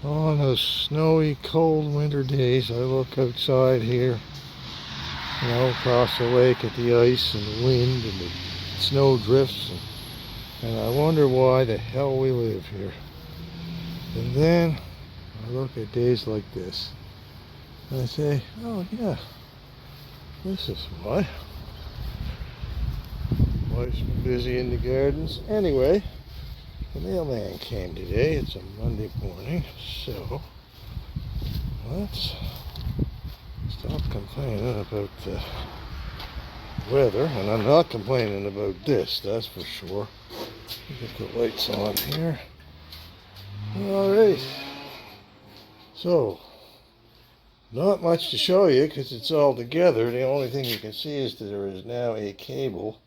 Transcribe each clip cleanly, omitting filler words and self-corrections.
On those snowy, cold winter days, I look outside here, across the lake at the ice and the wind and the snow drifts, and I wonder why the hell we live here. And then I look at days like this, and I say, oh yeah, this is why. Wife's been busy in the gardens. Anyway, the mailman came today. It's a Monday morning, so let's stop complaining about the weather. And I'm not complaining about this, that's for sure. Get the lights on here. Alright. So, not much to show you because it's all together. The only thing you can see is that there is now a cable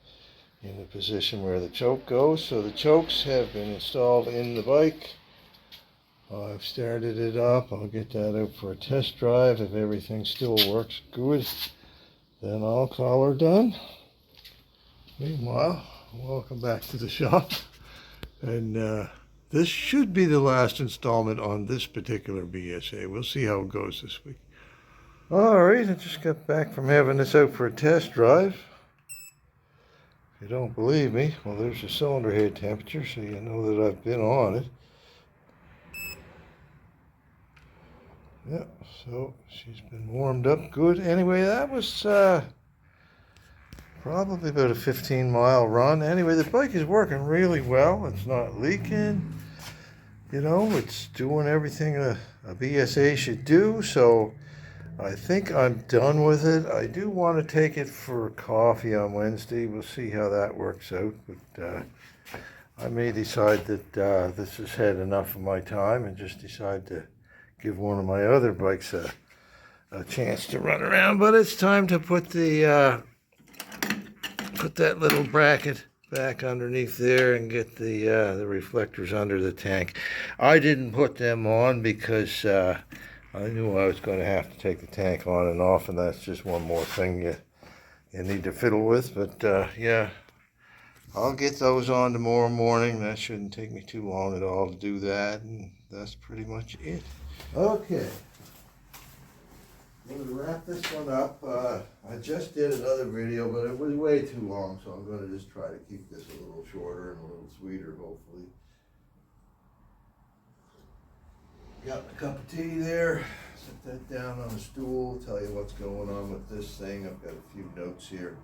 in the position where the choke goes. So the chokes have been installed in the bike. I've started it up. I'll get that out for a test drive. If everything still works good, then I'll call her done. Meanwhile, welcome back to the shop. And this should be the last installment on this particular BSA. We'll see how it goes this week. Alright, I just got back from having this out for a test drive. If you don't believe me, well, there's your cylinder head temperature, so you know that I've been on it. Yeah, so she's been warmed up good. Anyway, that was probably about a 15-mile run. Anyway, the bike is working really well. It's not leaking. It's doing everything a BSA should do, so I think I'm done with it. I do want to take it for coffee on Wednesday. We'll see how that works out. But I may decide that this has had enough of my time and just decide to give one of my other bikes a chance to run around. But it's time to put the put that little bracket back underneath there and get the reflectors under the tank. I didn't put them on because I knew I was going to have to take the tank on and off, and that's just one more thing you need to fiddle with. But yeah, I'll get those on tomorrow morning. That shouldn't take me too long at all to do that, and that's pretty much it. Okay, I'm going to wrap this one up. I just did another video, but it was way too long, so I'm going to just try to keep this a little shorter and a little sweeter, hopefully. Got a cup of tea there. Set that down on a stool. Tell you what's going on with this thing. I've got a few notes here.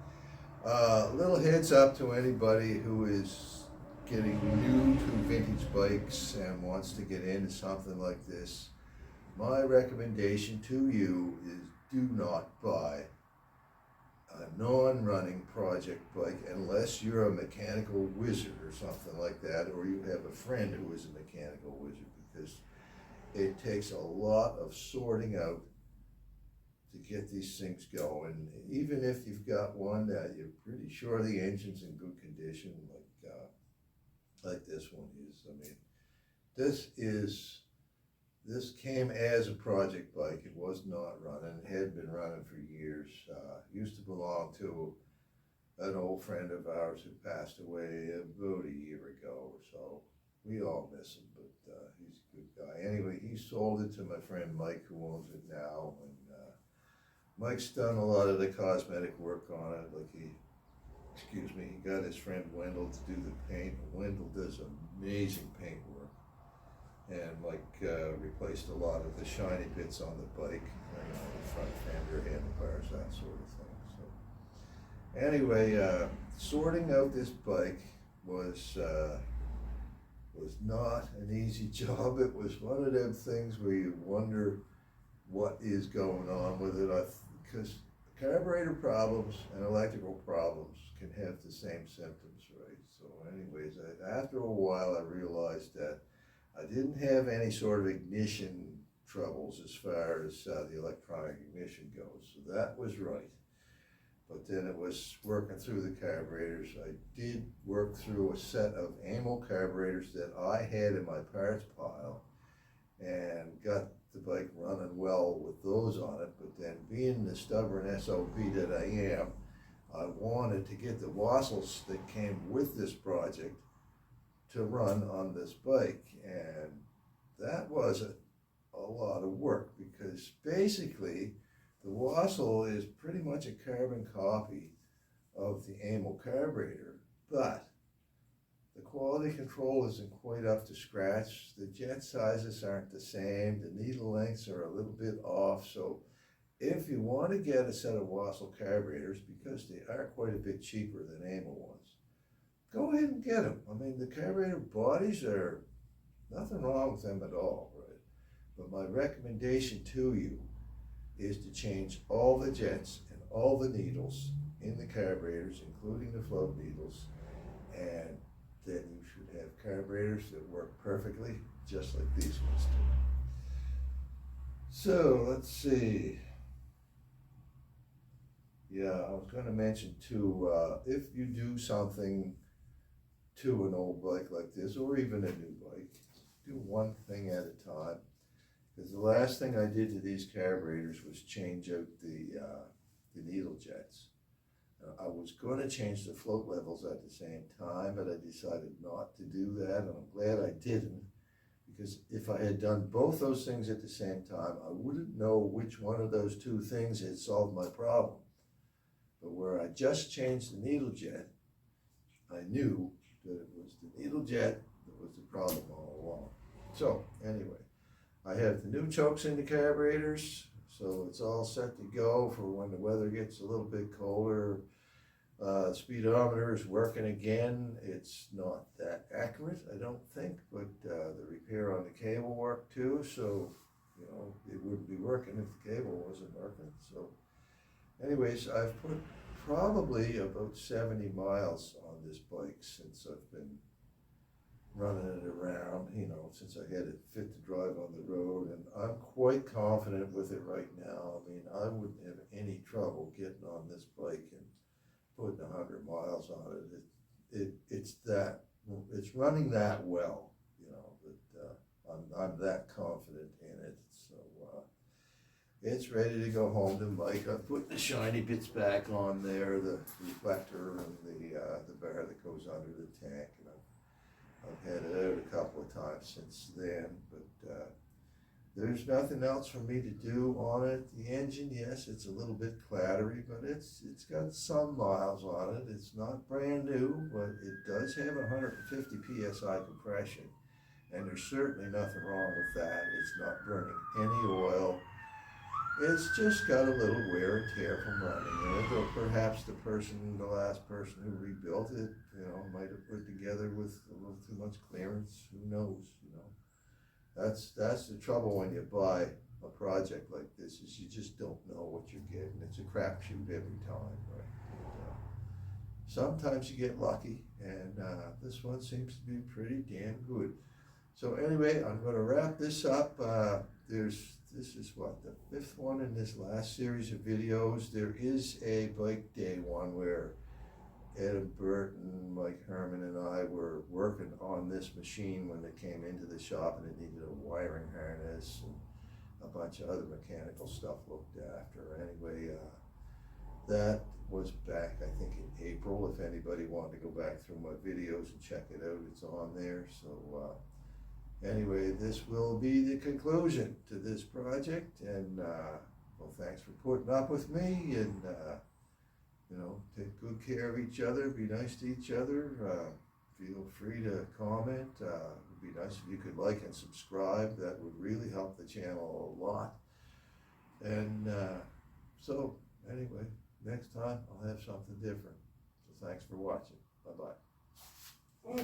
Little heads up to anybody who is getting new to vintage bikes and wants to get into something like this. My recommendation to you is do not buy a non-running project bike unless you're a mechanical wizard or something like that, or you have a friend who is a mechanical wizard, because it takes a lot of sorting out to get these things going. Even if you've got one that you're pretty sure the engine's in good condition, like this one is. I mean, this came as a project bike. It was not running. It had been running for years. Used to belong to an old friend of ours who passed away about a year ago or so. We all miss him, but he's a good guy. Anyway, he sold it to my friend Mike, who owns it now. And Mike's done a lot of the cosmetic work on it. He got his friend Wendell to do the paint. Wendell does amazing paint work. And Mike replaced a lot of the shiny bits on the bike, the front fender, handlebars, that sort of thing. So anyway, sorting out this bike was not an easy job. It was one of them things where you wonder what is going on with it, because carburetor problems and electrical problems can have the same symptoms, right? So anyways, after a while I realized that I didn't have any sort of ignition troubles as far as the electronic ignition goes, so that was right. But then it was working through the carburetors. I did work through a set of AMO carburetors that I had in my parts pile and got the bike running well with those on it. But then, being the stubborn SOB that I am, I wanted to get the wassels that came with this project to run on this bike, and that was a lot of work, because basically the Wassel is pretty much a carbon copy of the Amel carburetor, but the quality control isn't quite up to scratch. The jet sizes aren't the same. The needle lengths are a little bit off. So if you want to get a set of Wassel carburetors, because they are quite a bit cheaper than Amel ones, go ahead and get them. I mean, the carburetor bodies are nothing wrong with them at all, right? But my recommendation to you is to change all the jets and all the needles in the carburetors, including the float needles, and then you should have carburetors that work perfectly, just like these ones do. So let's see. Yeah, I was going to mention too, if you do something to an old bike like this, or even a new bike, do one thing at a time. Because the last thing I did to these carburetors was change out the needle jets. I was going to change the float levels at the same time, but I decided not to do that, and I'm glad I didn't, because if I had done both those things at the same time, I wouldn't know which one of those two things had solved my problem. But where I just changed the needle jet, I knew that it was the needle jet that was the problem all along. So anyway, I have the new chokes in the carburetors, so it's all set to go for when the weather gets a little bit colder. Speedometer is working again. It's not that accurate, I don't think, but the repair on the cable worked too, so you know, it wouldn't be working if the cable wasn't working. So anyways, I've put probably about 70 miles on this bike since I've been running it around, you know, since I had it fit to drive on the road, and I'm quite confident with it right now. I mean, I wouldn't have any trouble getting on this bike and putting 100 miles on it. It's running that well, you know, that I'm that confident in it. So it's ready to go home to Mike. I put the shiny bits back on there, the reflector and the bar that goes under the tank, and I've had it out a couple of times since then, but there's nothing else for me to do on it. The engine, yes, it's a little bit clattery, but it's got some miles on it. It's not brand new, but it does have 150 PSI compression, and there's certainly nothing wrong with that. It's not burning any oil. It's just got a little wear and tear from running in it, or perhaps the last person who rebuilt it, you know, might have put together with a little too much clearance. Who knows, you know. That's the trouble when you buy a project like this, is you just don't know what you're getting. It's a crapshoot every time, right? And, sometimes you get lucky, and this one seems to be pretty damn good. So anyway, I'm going to wrap this up. This is what, the 5th one in this last series of videos. There is a bike day one where Ed Burton, Mike Herman, and I were working on this machine when it came into the shop, and it needed a wiring harness and a bunch of other mechanical stuff looked after. Anyway, that was back, I think, in April. If anybody wanted to go back through my videos and check it out, it's on there. So anyway, this will be the conclusion to this project, and well, thanks for putting up with me, and you know, take good care of each other, be nice to each other, feel free to comment. It would be nice if you could like and subscribe. That would really help the channel a lot. And so anyway, next time I'll have something different. So thanks for watching. Bye-bye.